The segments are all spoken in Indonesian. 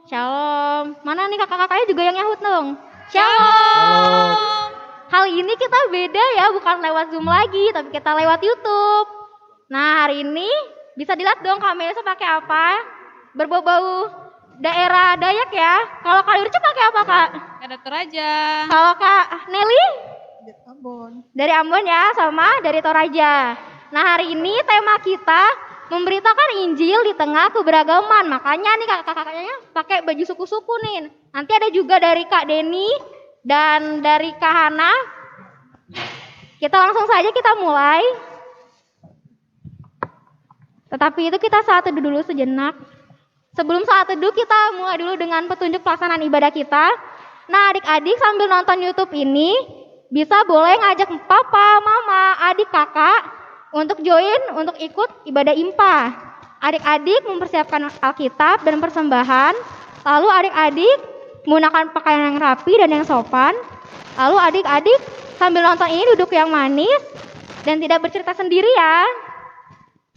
Shalom. Mana nih kakak-kakaknya juga yang nyahut dong? Shalom. Kali ini kita beda ya, bukan lewat Zoom lagi, tapi kita lewat YouTube. Nah, hari ini bisa dilihat dong kameranya pakai apa? Berbau-bau daerah Dayak ya. Kalau Kak Yurca pakai apa, Kak? Ada Toraja. Kalau Kak Nelly? Ambon. Dari Ambon ya, sama dari Toraja. Nah, hari ini tema kita memberitakan Injil di tengah keberagaman. Makanya nih kakak-kakaknya pakai baju suku-suku nih. Nanti ada juga dari Kak Deni dan dari Kak Hana. Kita langsung saja kita mulai. Tetapi itu kita saat teduh dulu sejenak. Sebelum saat teduh kita mulai dulu dengan petunjuk pelaksanaan ibadah kita. Nah, adik-adik sambil nonton YouTube ini bisa boleh ngajak papa, mama, adik, kakak untuk join, untuk ikut ibadah IMPA. Adik-adik mempersiapkan Alkitab dan persembahan. Lalu adik-adik menggunakan pakaian yang rapi dan yang sopan. Lalu adik-adik sambil nonton ini duduk yang manis dan tidak bercerita sendiri ya.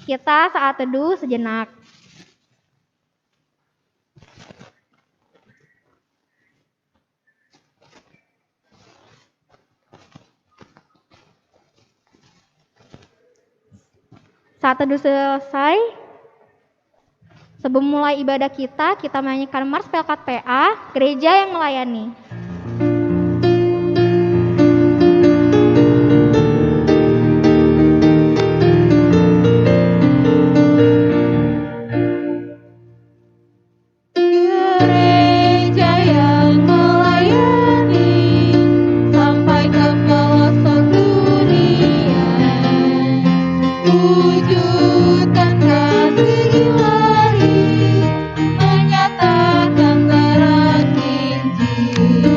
Kita saat teduh sejenak. Saat teduh selesai, sebelum mulai ibadah kita menyanyikan Mars Pelkat PA, gereja yang melayani. Gereja yang melayani sampai ke pelosok dunia. Wujudkan kasih ilahi, menyatakan terang Injil.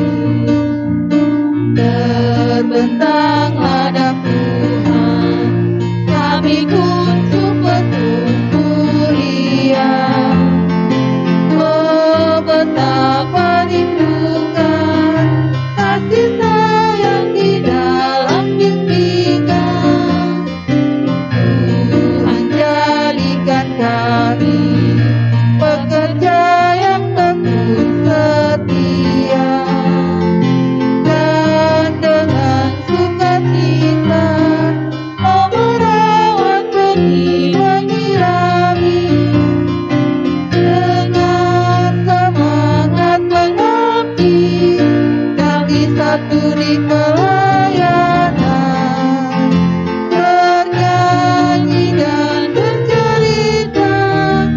Terbentanglah dah Tuhan, kami kunjung petung mulia. Oh, betapa rindukan kasih sayang di dalam bimbingan. Tuhan jadikan kami pekerja yang tekun setia, dan dengan sukacita mau merawat benih bagi kami. Dengan semangat mengabdi, kami satu di pelayanan, bernyanyi dan bercerita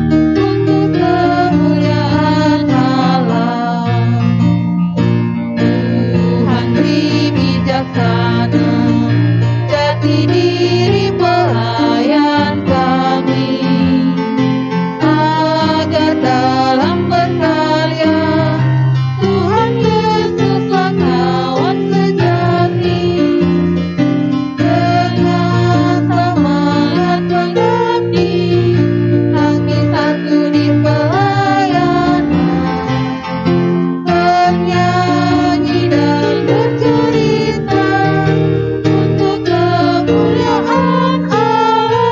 untuk kemuliaan Allah. Tuhan beri bijaksana jati diri pelayan kami, agar dalam berkarya Tuhan Yesuslah kawan sejati. Dengan semangat mengabdi, kami satu di pelayanan, bernyanyi dan bercerita untuk kemuliaan Allah.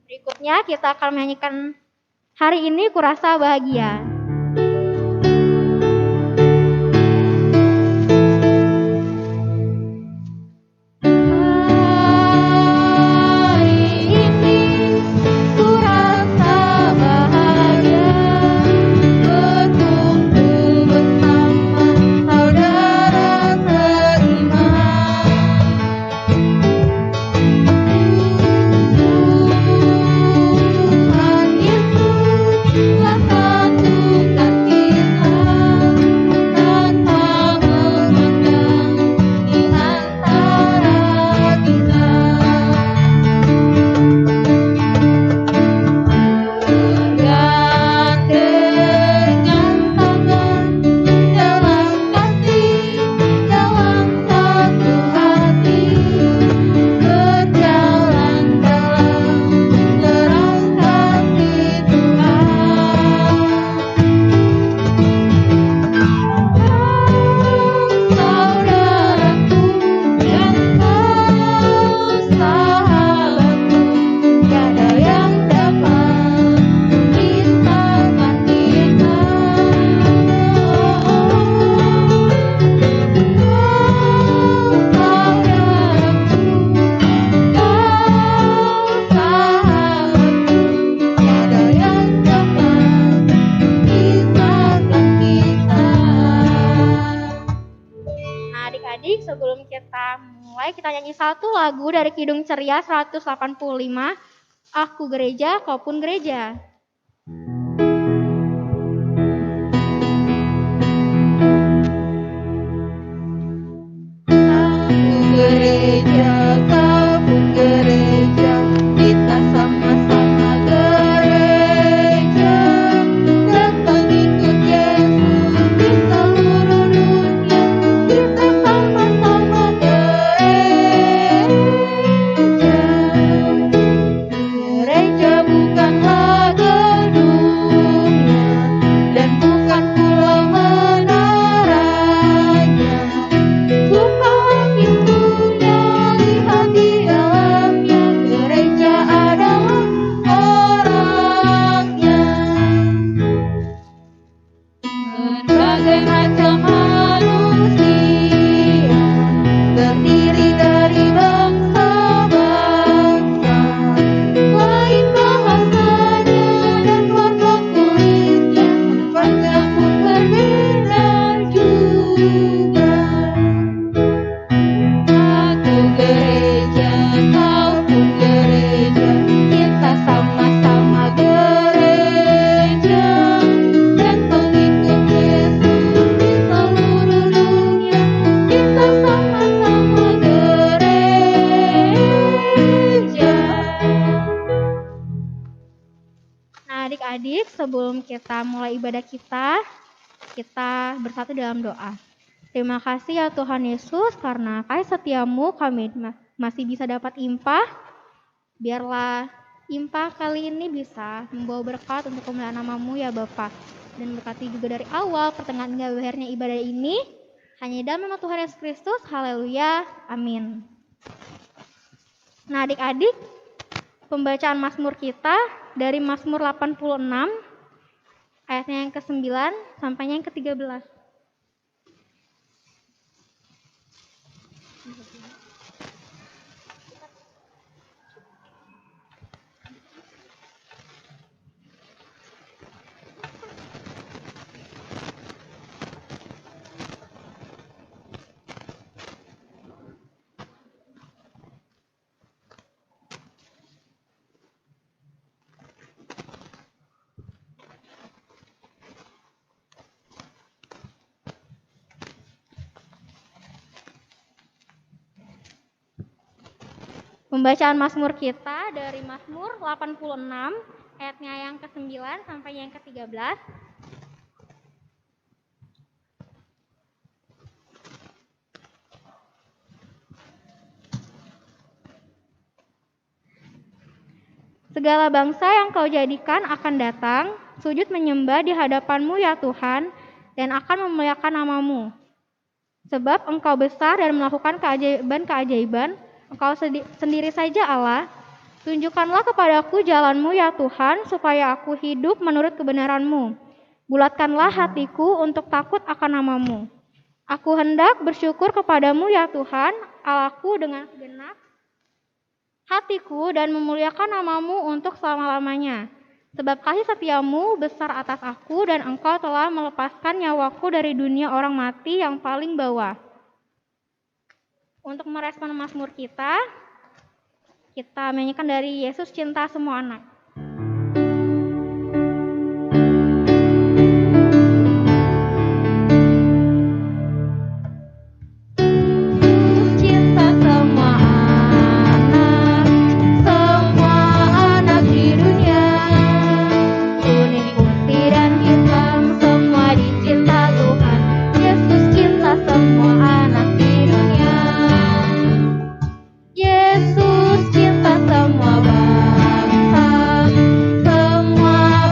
Berikutnya kita akan menyanyikan Hari Ini Kurasa Bahagia. Hari ini kurasa bahagia, berkumpul bersama saudara seiman. Tuhan Yesus telah satu kita mulai, kita nyanyi satu lagu dari Kidung Ceria 185, Aku Gereja, Kau Pun Gereja. Gereja, kau pun gereja, kita sama-sama gereja, dan pengikut Yesus di seluruh dunia, kita sama-sama gereja. Gereja bukanlah gedungnya, dan bukan pula menaranya, bukanlah pintunya, lihat di dalamnya, gereja adalah orangnya. Berbagai macam manusia, terdiri dari bangsa-bangsa, lain bahasanya dan warna kulitnya, tempatnya pun berbeda juga. Aku gereja, kau pun gereja, kita sama-sama gereja, dan pengikut Yesus di seluruh dunia, kita sama-sama gereja. Nah, adik-adik, sebelum kita mulai ibadah kita bersatu dalam doa. Terima kasih ya Tuhan Yesus, karena kasih setiamu kami masih bisa dapat impah. Biarlah impah kali ini bisa membawa berkat untuk kemuliaan namamu ya Bapa. Dan berkati juga dari awal, pertengahan hingga akhirnya ibadah ini. Hanya dalam nama Tuhan Yesus Kristus, haleluya, amin. Nah adik-adik, pembacaan Mazmur kita dari Mazmur 86, ayatnya yang ke-9 sampai yang ke-13. Pembacaan Mazmur kita dari Mazmur 86, ayatnya yang ke-9 sampai yang ke-13. Segala bangsa yang kau jadikan akan datang, sujud menyembah di hadapanmu ya Tuhan, dan akan memuliakan namamu. Sebab engkau besar dan melakukan keajaiban-keajaiban, engkau sendiri saja Allah. Tunjukkanlah kepadaku jalanmu ya Tuhan, supaya aku hidup menurut kebenaranmu. Bulatkanlah hatiku untuk takut akan namamu. Aku hendak bersyukur kepadamu ya Tuhan, Allahku dengan segenap hatiku dan memuliakan namamu untuk selama-lamanya. Sebab kasih setiamu besar atas aku dan engkau telah melepaskan nyawaku dari dunia orang mati yang paling bawah. Untuk merespon Mazmur kita menyanyikan dari Yesus Cinta Semua Anak. Cinta semua anak di dunia, kuning, putih dan hitam, semua dicinta Tuhan. Yesus cinta semua anak di dunia. Yesus cinta semua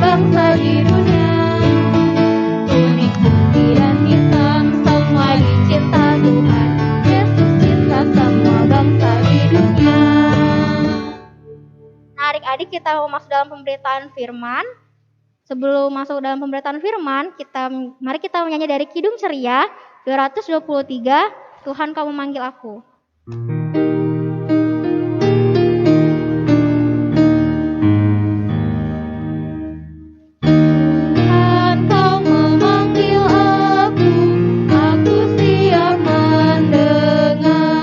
bangsa di dunia. Kuning, putih dan hitam, semua dicinta Tuhan. Yesus cinta semua bangsa di dunia. Nah adik-adik, kita mau masuk dalam pemberitaan firman. Sebelum masuk dalam pemberitaan firman, mari kita menyanyi dari Kidung Ceria 223, Tuhan Kau Memanggil Aku. Tuhan Kau memanggil aku siap mendengar.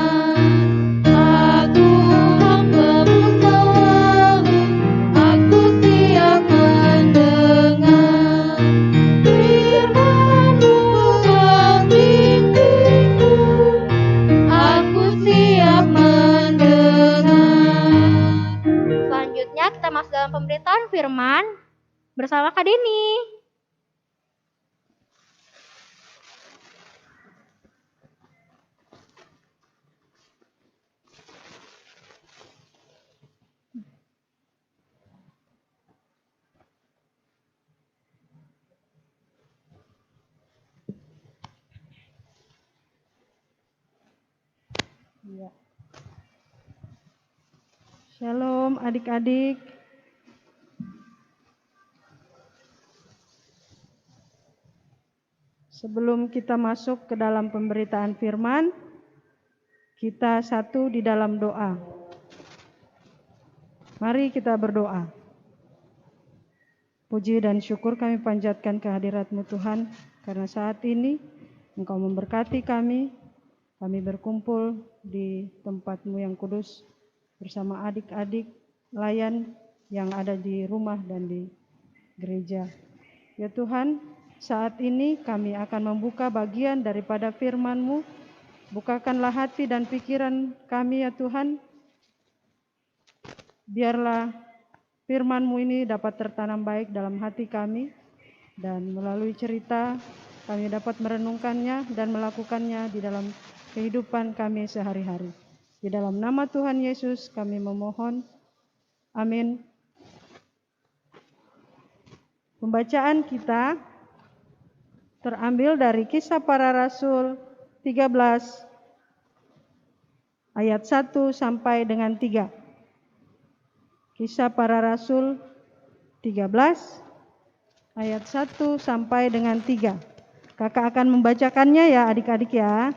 firman bersama Kak Deni. Ya. Shalom adik-adik. Sebelum kita masuk ke dalam pemberitaan firman, kita satu di dalam doa. Mari kita berdoa. Puji dan syukur kami panjatkan kehadirat-Mu Tuhan, karena saat ini Engkau memberkati kami berkumpul di tempat-Mu yang kudus bersama adik-adik layan yang ada di rumah dan di gereja. Ya Tuhan, saat ini kami akan membuka bagian daripada firman-Mu. Bukakanlah hati dan pikiran kami ya Tuhan. Biarlah firman-Mu ini dapat tertanam baik dalam hati kami, dan melalui cerita kami dapat merenungkannya dan melakukannya di dalam kehidupan kami sehari-hari. Di dalam nama Tuhan Yesus kami memohon. Amin. Pembacaan kita terambil dari Kisah Para Rasul 13 ayat 1 sampai dengan 3. Kisah Para Rasul 13 ayat 1 sampai dengan 3. Kakak akan membacakannya ya adik-adik ya.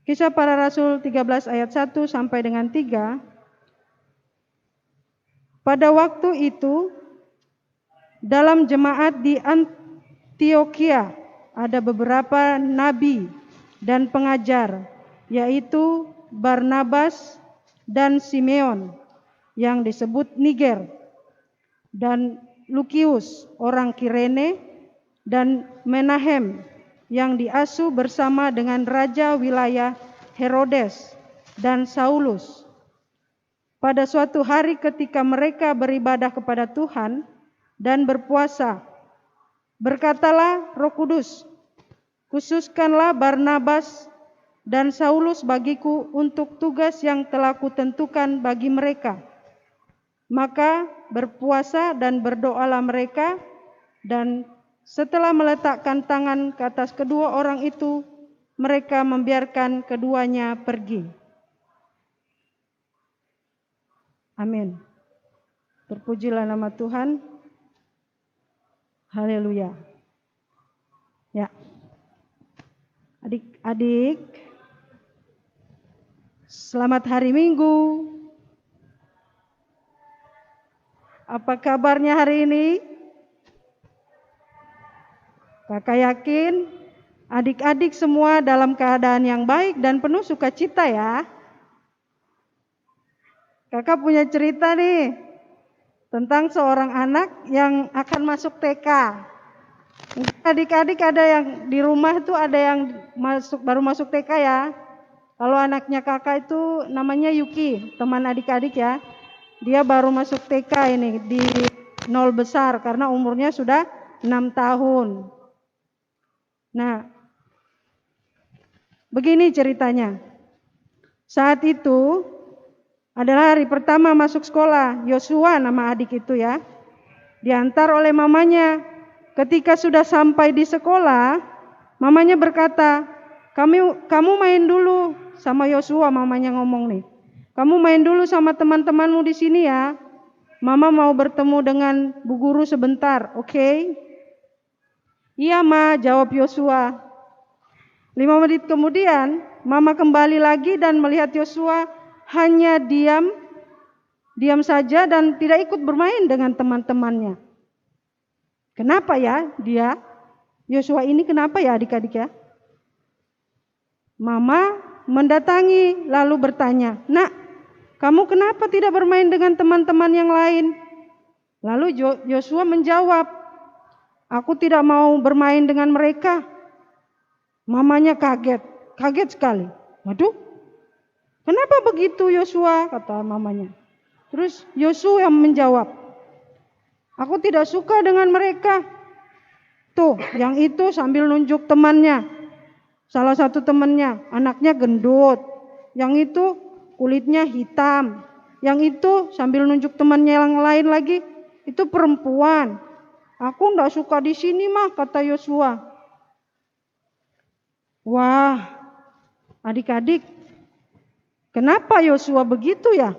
Kisah Para Rasul 13 ayat 1 sampai dengan 3. Pada waktu itu dalam jemaat di Antioquia ada beberapa nabi dan pengajar, yaitu Barnabas dan Simeon yang disebut Niger, dan Lukius orang Kirene, dan Menahem yang diasuh bersama dengan raja wilayah Herodes dan Saulus. Pada suatu hari ketika mereka beribadah kepada Tuhan dan berpuasa, berkatalah Roh Kudus, khususkanlah Barnabas dan Saulus bagiku untuk tugas yang telah kutentukan bagi mereka. Maka berpuasa dan berdoalah mereka, dan setelah meletakkan tangan ke atas kedua orang itu, mereka membiarkan keduanya pergi. Amin. Terpujilah nama Tuhan. Haleluya. Ya. Adik-adik, selamat hari Minggu. Apa kabarnya hari ini? Kakak yakin adik-adik semua dalam keadaan yang baik dan penuh sukacita ya. Kakak punya cerita nih tentang seorang anak yang akan masuk TK. Adik-adik ada yang di rumah tuh ada yang baru masuk TK ya. Kalau anaknya kakak itu namanya Yuki, teman adik-adik ya. Dia baru masuk TK ini di 0 besar karena umurnya sudah 6 tahun. Nah, begini ceritanya. Saat itu adalah hari pertama masuk sekolah. Yosua nama adik itu ya. Diantar oleh mamanya. Ketika sudah sampai di sekolah, mamanya berkata, kamu main dulu sama Yosua, mamanya ngomong nih. Kamu main dulu sama teman-temanmu di sini ya. Mama mau bertemu dengan Bu Guru sebentar, oke? Iya Ma, jawab Yosua. 5 menit kemudian, Mama kembali lagi dan melihat Yosua hanya diam saja dan tidak ikut bermain dengan teman-temannya. Kenapa ya dia? Yosua ini kenapa ya adik-adik ya? Mama mendatangi lalu bertanya, "Nak, kamu kenapa tidak bermain dengan teman-teman yang lain?" Lalu Yosua menjawab, "Aku tidak mau bermain dengan mereka." Mamanya kaget sekali. "Waduh, kenapa begitu Yosua?" kata mamanya. Terus Yosua yang menjawab, aku tidak suka dengan mereka. Tuh, yang itu sambil nunjuk temannya. Salah satu temannya, anaknya gendut. Yang itu kulitnya hitam. Yang itu sambil nunjuk temannya yang lain lagi, itu perempuan. Aku enggak suka di sini mah, kata Yosua. Wah, adik-adik, kenapa Yosua begitu ya?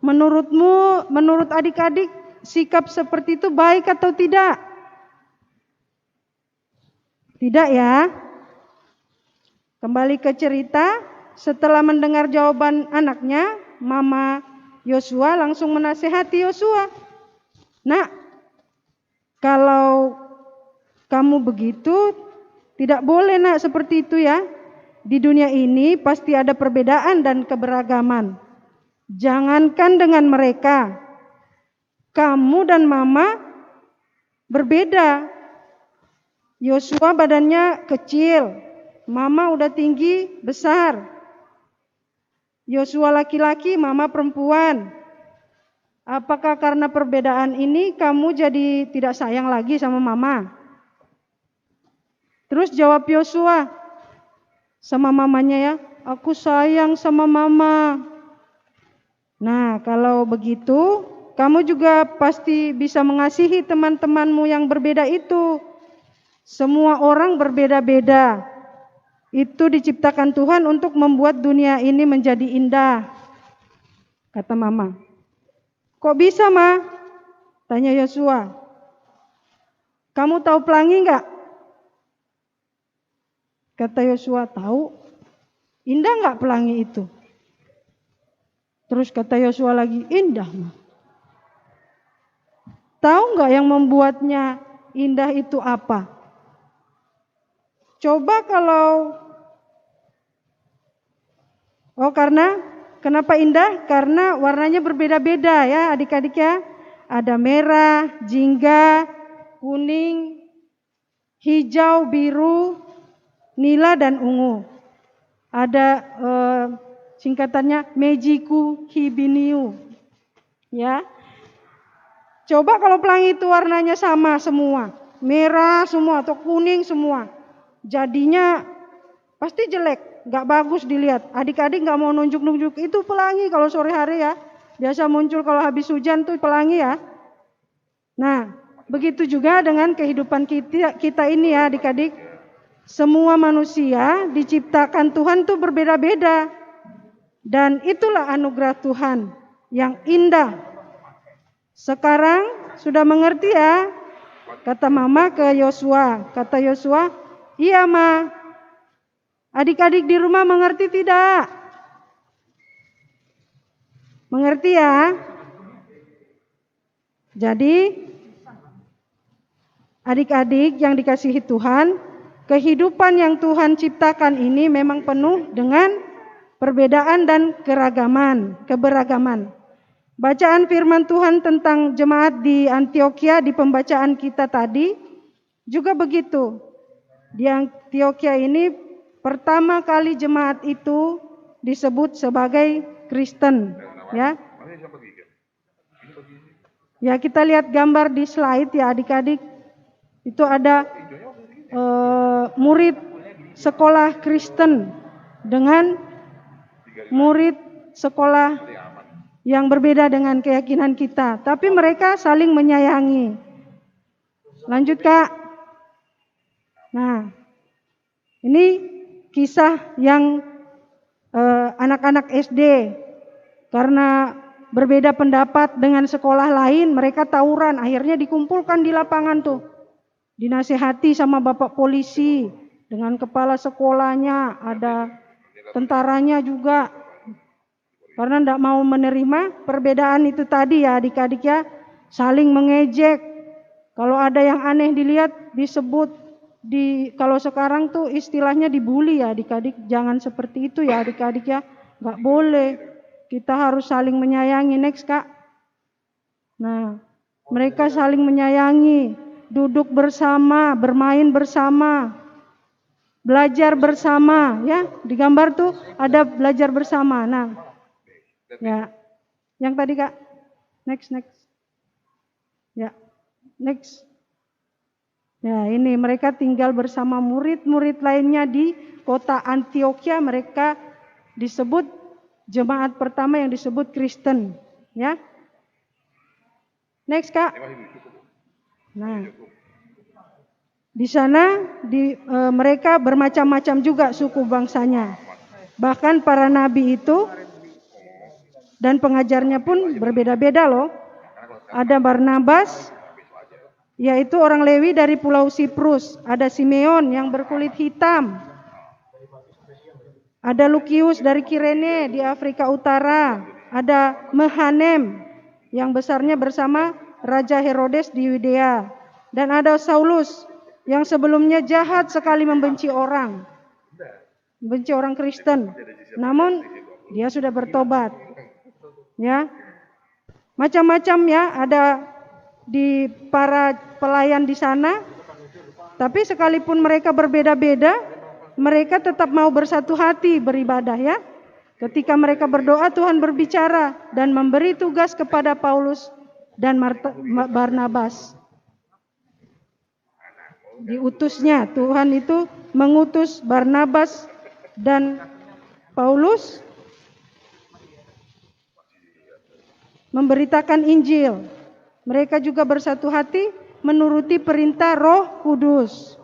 Menurut adik-adik, sikap seperti itu baik atau tidak? Tidak ya. Kembali ke cerita, setelah mendengar jawaban anaknya, Mama Yosua langsung menasehati Yosua. Nak, kalau kamu begitu, tidak boleh nak seperti itu ya. Di dunia ini pasti ada perbedaan dan keberagaman. Jangankan dengan mereka, kamu dan Mama berbeda. Yosua badannya kecil, Mama udah tinggi, besar. Yosua laki-laki, Mama perempuan. Apakah karena perbedaan ini kamu jadi tidak sayang lagi sama Mama? Terus jawab Yosua sama mamanya ya, aku sayang sama Mama. Nah, kalau begitu, kamu juga pasti bisa mengasihi teman-temanmu yang berbeda itu. Semua orang berbeda-beda. Itu diciptakan Tuhan untuk membuat dunia ini menjadi indah, kata Mama. Kok bisa, Ma? Tanya Yosua. Kamu tahu pelangi enggak? Kata Yosua, tahu. Indah enggak pelangi itu? Terus kata Yosua lagi, indah, Ma. Tahu enggak yang membuatnya indah itu apa? Coba kalau kenapa indah? Karena warnanya berbeda-beda ya adik-adik ya. Ada merah, jingga, kuning, hijau, biru, nila dan ungu. Ada singkatannya Mejiku Hibiniu. Ya. Coba kalau pelangi itu warnanya sama semua, merah semua atau kuning semua. Jadinya pasti jelek, gak bagus dilihat. Adik-adik gak mau nunjuk-nunjuk, itu pelangi kalau sore hari ya. Biasa muncul kalau habis hujan tuh pelangi ya. Nah, begitu juga dengan kehidupan kita ini ya adik-adik. Semua manusia diciptakan Tuhan tuh berbeda-beda. Dan itulah anugerah Tuhan yang indah. Sekarang sudah mengerti ya? Kata Mama ke Yosua. Kata Yosua, iya Ma. Adik-adik di rumah mengerti tidak? Mengerti ya? Jadi adik-adik yang dikasihi Tuhan, kehidupan yang Tuhan ciptakan ini memang penuh dengan perbedaan dan keberagaman. Bacaan firman Tuhan tentang jemaat di Antioquia di pembacaan kita tadi juga begitu. Di Antioquia ini pertama kali jemaat itu disebut sebagai Kristen, ya. Ya, kita lihat gambar di slide ya adik-adik. Itu ada murid sekolah Kristen dengan murid sekolah yang berbeda dengan keyakinan kita, tapi mereka saling menyayangi. Lanjut Kak. Nah, ini kisah yang anak-anak SD, karena berbeda pendapat dengan sekolah lain, mereka tawuran, akhirnya dikumpulkan di lapangan tuh. Dinasehati sama bapak polisi, dengan kepala sekolahnya, ada tentaranya juga. Karena tidak mau menerima perbedaan itu tadi ya adik-adik ya, saling mengejek. Kalau ada yang aneh dilihat disebut kalau sekarang tuh istilahnya dibully ya adik-adik. Jangan seperti itu ya adik-adik ya, nggak boleh. Kita harus saling menyayangi. Next Kak. Nah, mereka saling menyayangi, duduk bersama, bermain bersama, belajar bersama ya. Di gambar tuh ada belajar bersama. Nah, ya. Yang tadi Kak. Next. Ya, next. Ya, ini mereka tinggal bersama murid-murid lainnya di kota Antioquia. Mereka disebut jemaat pertama yang disebut Kristen. Ya. Next Kak. Nah, di sana mereka bermacam-macam juga suku bangsanya. Bahkan para nabi itu dan pengajarnya pun berbeda-beda loh. Ada Barnabas, yaitu orang Lewi dari Pulau Siprus. Ada Simeon yang berkulit hitam. Ada Lukius dari Kirene di Afrika Utara. Ada Mehanem yang besarnya bersama Raja Herodes di Yudea. Dan ada Saulus yang sebelumnya jahat sekali membenci orang Kristen. Namun dia sudah bertobat. Ya. Macam-macam ya ada di para pelayan di sana. Tapi sekalipun mereka berbeda-beda, mereka tetap mau bersatu hati beribadah ya. Ketika mereka berdoa, Tuhan berbicara dan memberi tugas kepada Paulus dan Barnabas. Diutusnya, Tuhan itu mengutus Barnabas dan Paulus memberitakan Injil. Mereka juga bersatu hati menuruti perintah Roh Kudus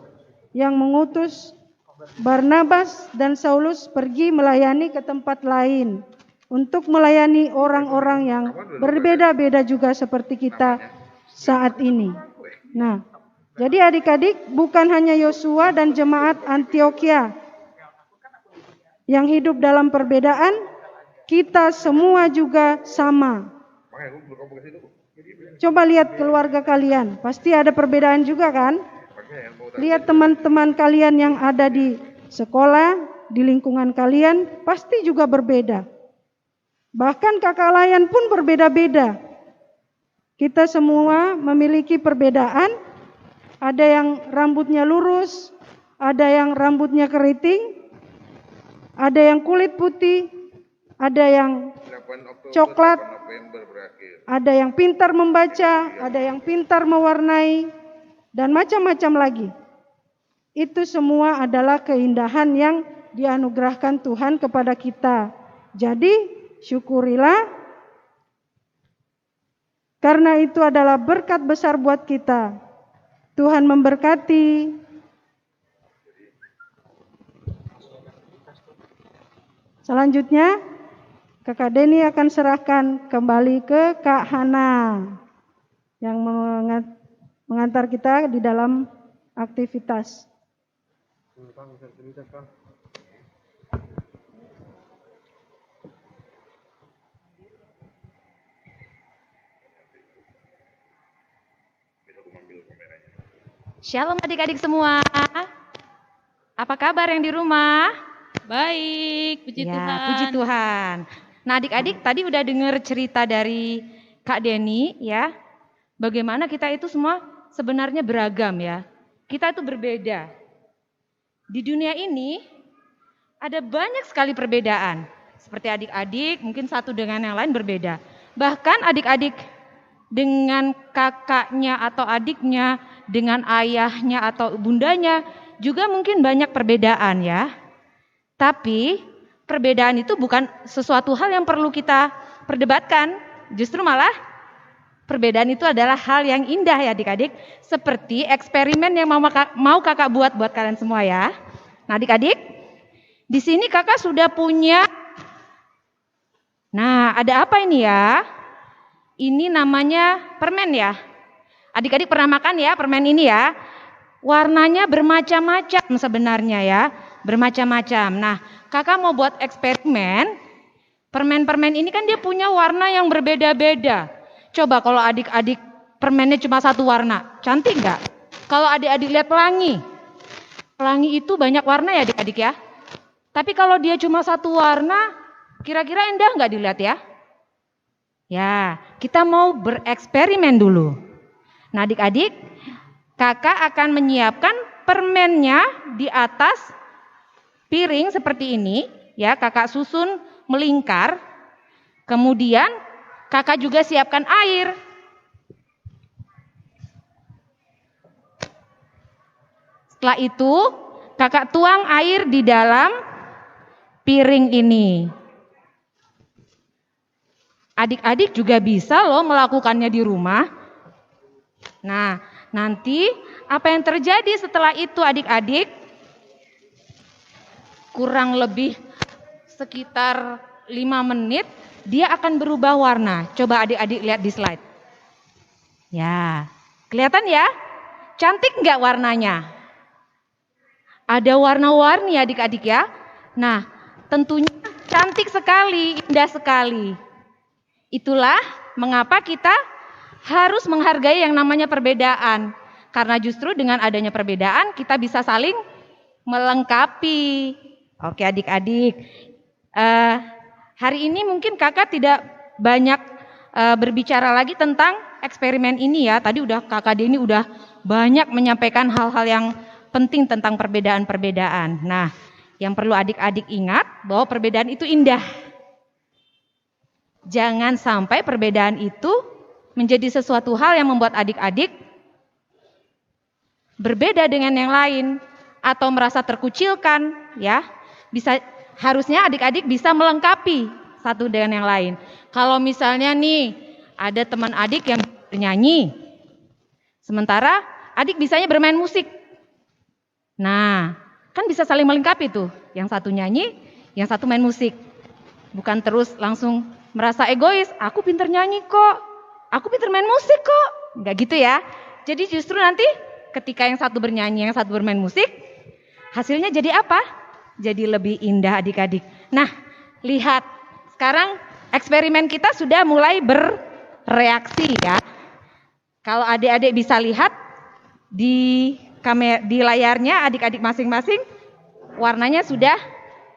yang mengutus Barnabas dan Saulus pergi melayani ke tempat lain untuk melayani orang-orang yang berbeda-beda juga seperti kita saat ini. Nah, jadi adik-adik, bukan hanya Yosua dan jemaat Antioquia yang hidup dalam perbedaan, kita semua juga sama. Coba lihat keluarga kalian, pasti ada perbedaan juga kan? Lihat teman-teman kalian yang ada di sekolah, di lingkungan kalian, pasti juga berbeda. Bahkan kakak layan pun berbeda-beda. Kita semua memiliki perbedaan. Ada yang rambutnya lurus, ada yang rambutnya keriting, ada yang kulit putih, ada yang coklat, ada yang pintar membaca, ada yang pintar mewarnai, dan macam-macam lagi. Itu semua adalah keindahan yang dianugerahkan Tuhan kepada kita. Jadi syukurilah, karena itu adalah berkat besar buat kita. Tuhan memberkati. Selanjutnya Kakak Deni akan serahkan kembali ke Kak Hana yang mengantar kita di dalam aktivitas. Shalom adik-adik semua. Apa kabar yang di rumah? Baik, puji Ya, Tuhan. puji Tuhan. Nah, adik-adik tadi udah dengar cerita dari Kak Deni ya. Bagaimana kita itu semua sebenarnya beragam ya. Kita itu berbeda. Di dunia ini ada banyak sekali perbedaan. Seperti adik-adik mungkin satu dengan yang lain berbeda. Bahkan adik-adik dengan kakaknya atau adiknya, dengan ayahnya atau bundanya juga mungkin banyak perbedaan ya. Tapi perbedaan itu bukan sesuatu hal yang perlu kita perdebatkan. Justru malah perbedaan itu adalah hal yang indah ya adik-adik. Seperti eksperimen yang mau kakak buat kalian semua ya. Nah adik-adik, di sini kakak sudah punya. Nah ada apa ini ya? Ini namanya permen ya. Adik-adik pernah makan ya permen ini ya. Warnanya bermacam-macam sebenarnya ya. Bermacam-macam. Nah kakak mau buat eksperimen. Permen-permen ini kan dia punya warna yang berbeda-beda. Coba kalau adik-adik permennya cuma satu warna. Cantik nggak? Kalau adik-adik lihat pelangi. Pelangi itu banyak warna ya adik-adik ya. Tapi kalau dia cuma satu warna. Kira-kira indah nggak dilihat ya? Ya, kita mau bereksperimen dulu. Nah adik-adik, kakak akan menyiapkan permennya di atas piring seperti ini. Ya, kakak susun melingkar. Kemudian kakak juga siapkan air. Setelah itu, kakak tuang air di dalam piring ini. Adik-adik juga bisa loh melakukannya di rumah. Nah, nanti apa yang terjadi setelah itu adik-adik? Kurang lebih sekitar 5 menit, dia akan berubah warna. Coba adik-adik lihat di slide. Ya, kelihatan ya? Cantik nggak warnanya? Ada warna-warni adik-adik ya. Nah, tentunya cantik sekali, indah sekali. Itulah mengapa kita harus menghargai yang namanya perbedaan. Karena justru dengan adanya perbedaan kita bisa saling melengkapi. Oke adik-adik, hari ini mungkin kakak tidak banyak berbicara lagi tentang eksperimen ini ya. Tadi udah kakak Deni udah banyak menyampaikan hal-hal yang penting tentang perbedaan-perbedaan. Nah, yang perlu adik-adik ingat bahwa perbedaan itu indah. Jangan sampai perbedaan itu menjadi sesuatu hal yang membuat adik-adik berbeda dengan yang lain atau merasa terkucilkan, ya. Harusnya adik-adik bisa melengkapi satu dengan yang lain. Kalau misalnya nih ada teman adik yang bernyanyi, sementara adik bisanya bermain musik. Nah, kan bisa saling melengkapi tuh. Yang satu nyanyi, yang satu main musik. Bukan terus langsung merasa egois, aku pinter nyanyi kok, aku pinter main musik kok. Enggak gitu ya. Jadi justru nanti ketika yang satu bernyanyi, yang satu bermain musik, hasilnya jadi apa? Jadi lebih indah adik-adik. Nah, lihat, sekarang eksperimen kita sudah mulai bereaksi ya. Kalau adik-adik bisa lihat di layarnya adik-adik masing-masing, warnanya sudah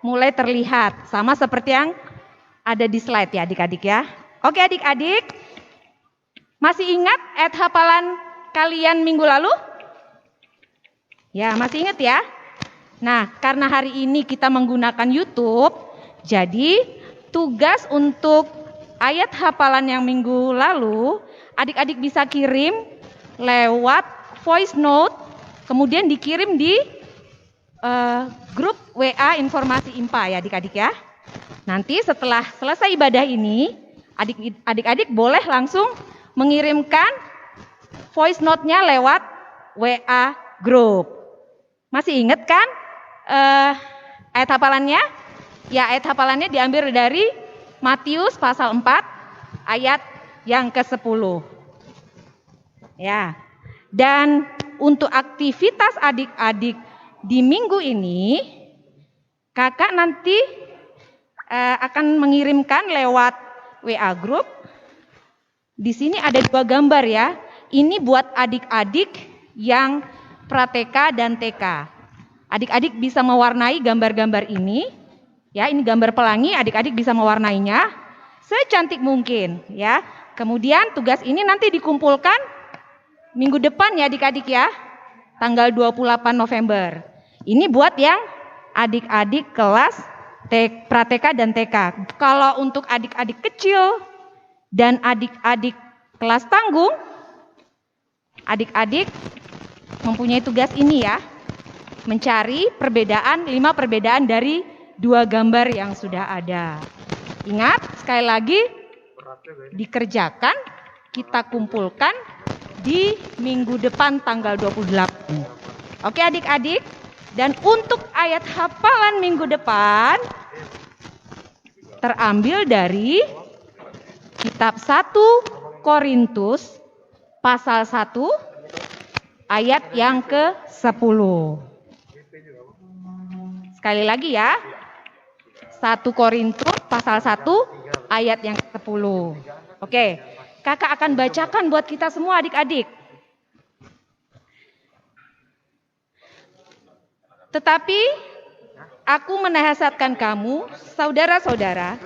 mulai terlihat. Sama seperti yang ada di slide ya adik-adik ya. Oke adik-adik, masih ingat ayat hafalan kalian minggu lalu? Ya masih ingat ya. Nah karena hari ini kita menggunakan YouTube, jadi tugas untuk ayat hafalan yang minggu lalu, adik-adik bisa kirim lewat voice note, kemudian dikirim di grup WA informasi IMPA ya adik-adik ya. Nanti setelah selesai ibadah ini, adik-adik boleh langsung mengirimkan voice note-nya lewat WA grup. Masih ingat kan ayat hafalannya? Ya ayat hafalannya diambil dari Matius pasal 4 ayat yang ke-10. Ya. Dan untuk aktivitas adik-adik di minggu ini, kakak nanti akan mengirimkan lewat WA group. Di sini ada 2 gambar ya. Ini buat adik-adik yang pra-TK dan TK. Adik-adik bisa mewarnai gambar-gambar ini. Ya, ini gambar pelangi, adik-adik bisa mewarnainya secantik mungkin ya. Kemudian tugas ini nanti dikumpulkan minggu depan ya adik-adik ya. Tanggal 28 November. Ini buat yang adik-adik kelas pra-TK dan TK. Kalau untuk adik-adik kecil dan adik-adik kelas tanggung, adik-adik mempunyai tugas ini ya. Mencari 5 perbedaan dari 2 gambar yang sudah ada. Ingat, sekali lagi dikerjakan, kita kumpulkan di minggu depan tanggal 28. Oke adik-adik, dan untuk ayat hafalan minggu depan terambil dari kitab 1 Korintus pasal 1 ayat yang ke-10. Sekali lagi ya. 1 Korintus pasal 1 ayat yang ke-10. Oke, kakak akan bacakan buat kita semua adik-adik. Tetapi aku menasihatkan kamu, saudara-saudara,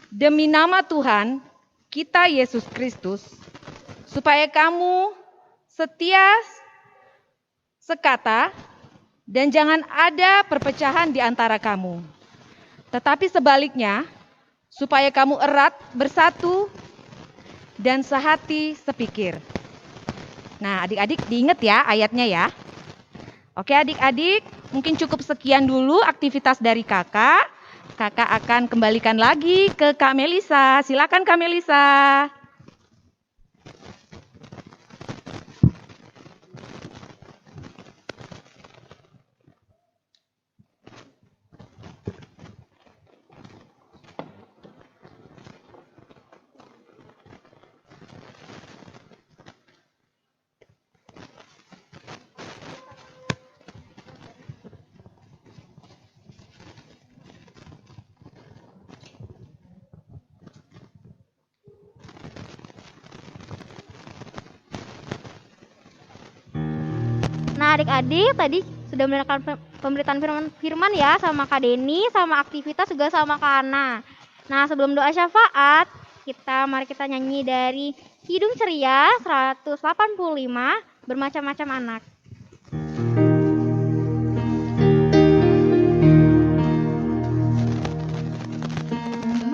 demi nama Tuhan kita Yesus Kristus, supaya kamu setia sekata dan jangan ada perpecahan di antara kamu. Tetapi sebaliknya, supaya kamu erat bersatu dan sehati sepikir. Nah, adik-adik diingat ya ayatnya ya. Oke adik-adik, mungkin cukup sekian dulu aktivitas dari kakak. Kakak akan kembalikan lagi ke Kak Melisa. Silakan Kak Melisa. Nah, adik-adik tadi sudah mendengarkan pemberitaan firman ya sama Kak Deni, sama aktivitas juga sama Kak Ana. Nah, sebelum doa syafaat, mari kita nyanyi dari Kidung Ceria 185, bermacam-macam anak.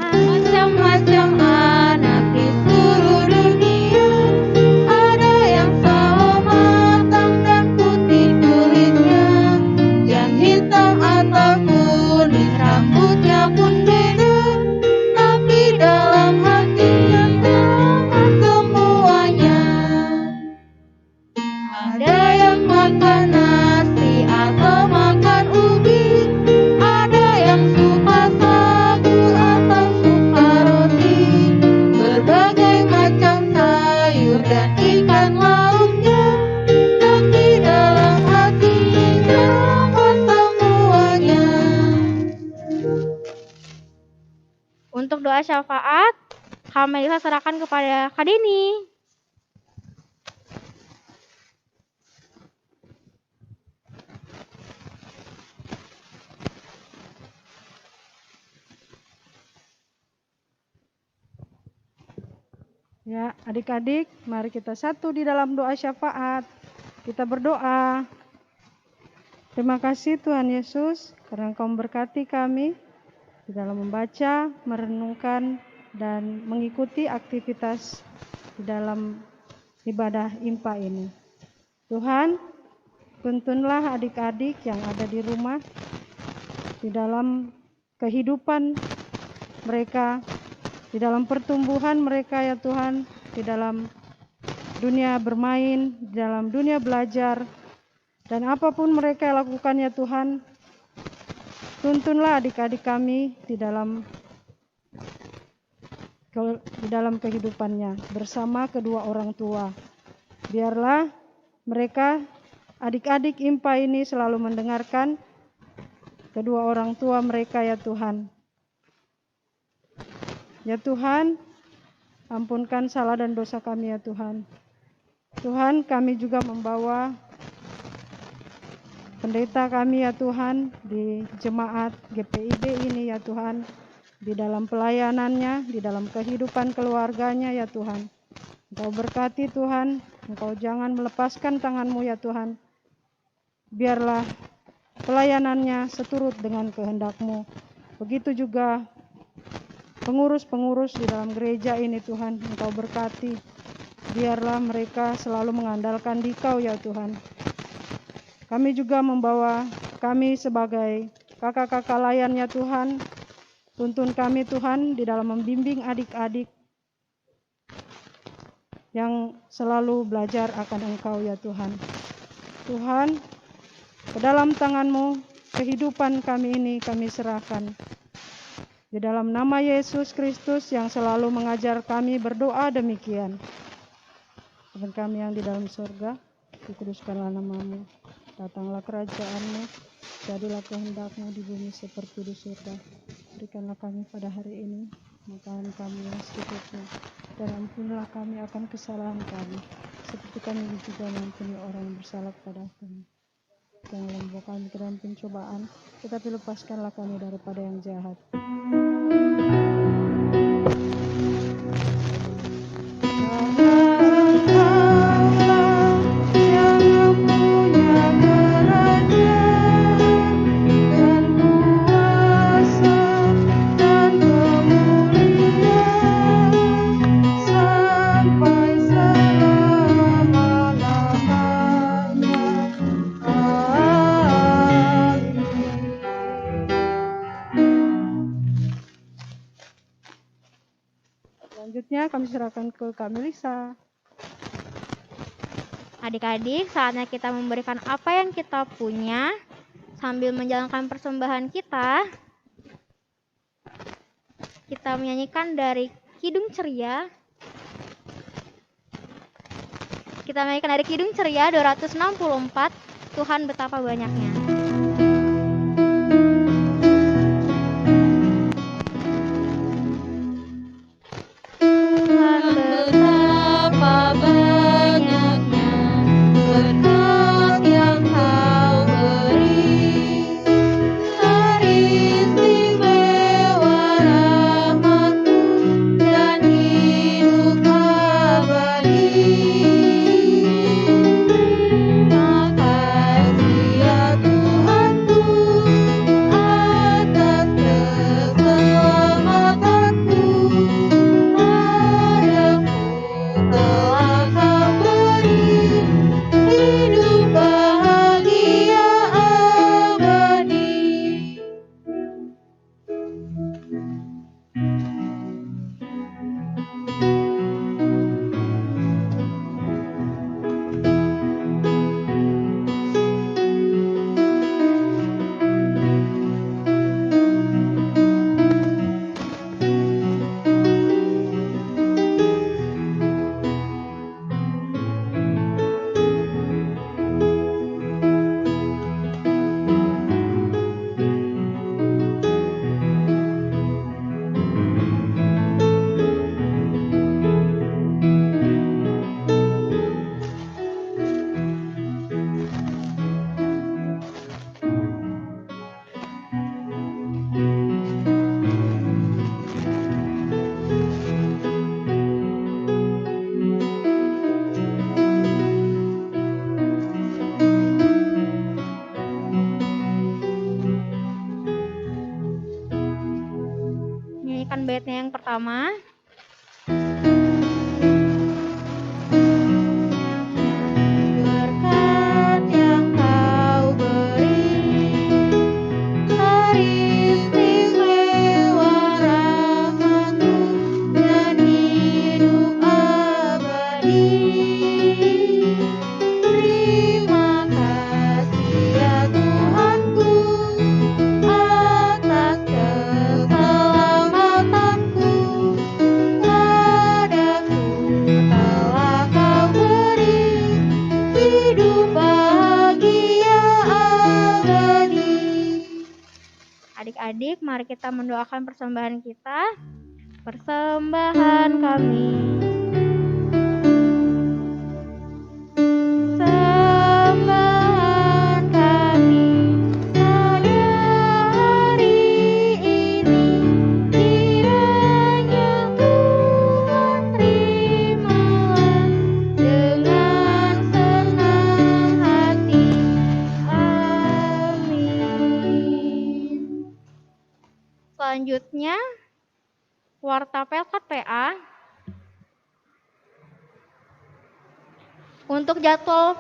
Macam-macam anak di seluruh dunia, ada yang sawo matang dan putih kulitnya, yang hitam atau kuning rambutnya pun beda, tapi dalam hatinya sama semuanya. Ada yang makan nasi atau makan ubi, ada yang suka sagu atau suka roti, berbagai macam sayur dan ikan lautnya, tapi dalam hatinya sama semuanya. Untuk doa syafaat, Kak Melisa serahkan kepada Kak Deni. Ya, adik-adik, mari kita satu di dalam doa syafaat. Kita berdoa. Terima kasih Tuhan Yesus, karena Engkau memberkati kami di dalam membaca, merenungkan, dan mengikuti aktivitas di dalam ibadah IMPA ini. Tuhan, tuntunlah adik-adik yang ada di rumah, di dalam kehidupan mereka, di dalam pertumbuhan mereka ya Tuhan, di dalam dunia bermain, di dalam dunia belajar, dan apapun mereka lakukan ya Tuhan, tuntunlah adik-adik kami di dalam kehidupannya bersama kedua orang tua. Biarlah mereka, adik-adik IMPA ini selalu mendengarkan kedua orang tua mereka ya Tuhan. Ya Tuhan, ampunkan salah dan dosa kami ya Tuhan. Tuhan, kami juga membawa pendeta kami ya Tuhan di jemaat GPIB ini ya Tuhan, di dalam pelayanannya, di dalam kehidupan keluarganya ya Tuhan. Engkau berkati Tuhan, Engkau jangan melepaskan tangan-Mu ya Tuhan. Biarlah pelayanannya seturut dengan kehendak-Mu. Begitu juga pengurus-pengurus di dalam gereja ini Tuhan, Engkau berkati. Biarlah mereka selalu mengandalkan Dikau ya Tuhan. Kami juga membawa kami sebagai kakak-kakak layan ya Tuhan. Tuntun kami Tuhan di dalam membimbing adik-adik yang selalu belajar akan Engkau ya Tuhan. Tuhan, ke dalam tangan-Mu kehidupan kami ini kami serahkan. Di dalam nama Yesus Kristus yang selalu mengajar kami berdoa demikian. Bapa kami yang di dalam surga, dikuduskanlah nama-Mu. Datanglah kerajaan-Mu, jadilah kehendak-Mu di bumi seperti di surga. Berikanlah kami pada hari ini makanan kami yang secukupnya, dan ampunilah kami akan kesalahan kami, seperti kami juga mengampuni orang yang bersalah kepada kami. Jangan membawa kami ke dalam pencobaan, tetapi lepaskanlah kami daripada yang jahat. selanjutnya kami serahkan ke Kak Melisa. Adik-adik, saatnya kita memberikan apa yang kita punya sambil menjalankan persembahan kita. Kita menyanyikan dari Kidung Ceria. Kita menyanyikan dari Kidung Ceria 264, Tuhan betapa banyaknya. Tuhan betapa banyaknya berkat yang Kau beri, teristimewa rahmat-Mu dan hidup abadi. Terima kasih ya Tuhanku atas keselamatanku. Padaku telah Kau beri hidup bahagia abadi. Nyanyikan baitnya yang pertama. Berkat yang Kau beri, teristimewa rahmat-Mu dan hidup abadi. Terima kasih ya Tuhanku atas keselamatanku. Padaku telah Kau beri hidup bahagia abadi. Adik-adik, mari kita mendoakan persembahan kita. Persembahan kami. Persembahan kami pada hari ini. Kiranya Tuhan terimalah dengan senang hati. Amin. Selanjutnya, Warta Pelkat PA. Untuk jadwal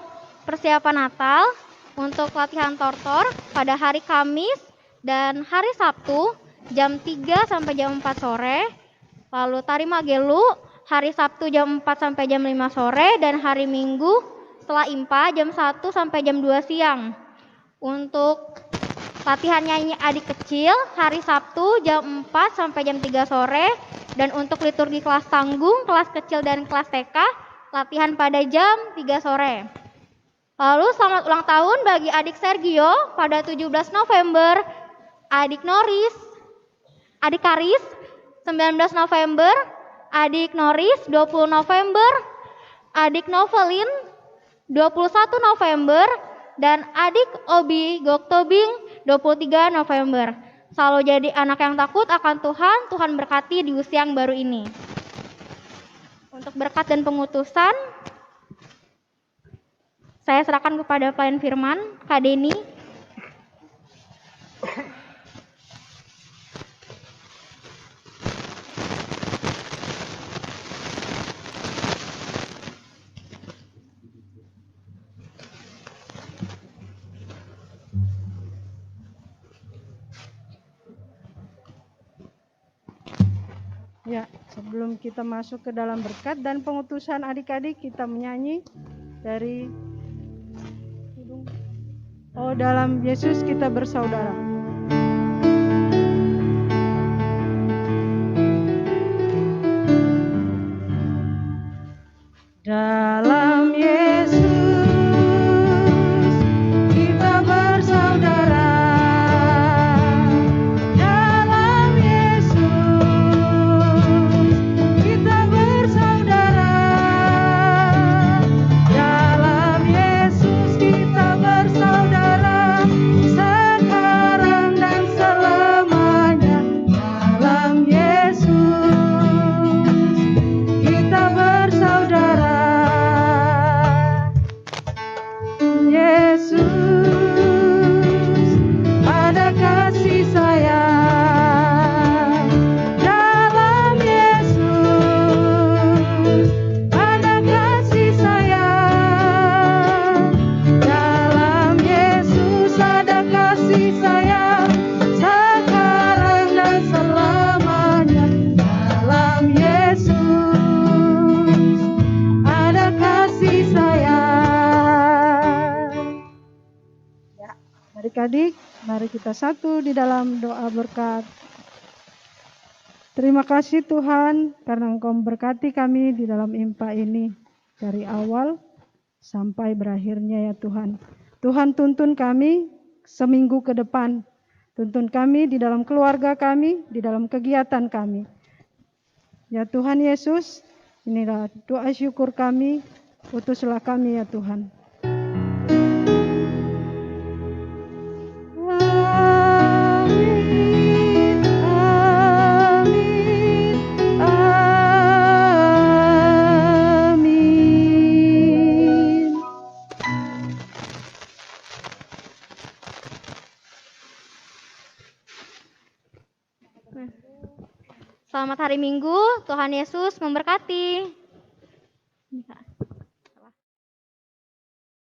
persiapan Natal, untuk latihan tortor pada hari Kamis dan hari Sabtu jam 3 sampai jam 4 sore. Lalu tari Magelu hari Sabtu jam 4 sampai jam 5 sore dan hari Minggu setelah IMPA jam 1 sampai jam 2 siang. Untuk latihan nyanyi adik kecil hari Sabtu jam 4 sampai jam 3 sore. Dan untuk liturgi kelas tanggung, kelas kecil dan kelas TK, latihan pada jam 3 sore. Lalu selamat ulang tahun bagi adik Sergio pada 17 November, adik Noris, adik Karis 19 November, adik Noris 20 November, adik Novelin 21 November, dan adik Obi Goktobing 23 November. Selalu jadi anak yang takut akan Tuhan, Tuhan berkati di usia yang baru ini. Untuk berkat dan pengutusan, saya serahkan kepada pelayan firman, Kak Deni. Ya, Sebelum kita masuk ke dalam berkat dan pengutusan adik-adik, kita menyanyi dari Oh dalam Yesus kita bersaudara. Dalam Yesus kita bersaudara. Dalam Yesus kita bersaudara. Dalam Yesus kita bersaudara sekarang dan selamanya. Dalam Yesus kita bersaudara. Yesus, ada kasih sayang. Dalam Yesus, ada kasih sayang. Dalam Yesus, ada kasih sayang. Sekarang dan selamanya. Dalam Yesus, ada kasih sayang. Ya, adik-adik, mari kita satu di dalam doa berkat. Terima kasih Tuhan karena Engkau memberkati kami di dalam IMPA ini dari awal sampai berakhirnya ya Tuhan. Tuhan tuntun kami seminggu ke depan. Tuntun kami di dalam keluarga kami, di dalam kegiatan kami. Ya Tuhan Yesus, inilah doa syukur kami, utuslah kami ya Tuhan. Amin, amin, amin. Selamat hari Minggu, Tuhan Yesus memberkati.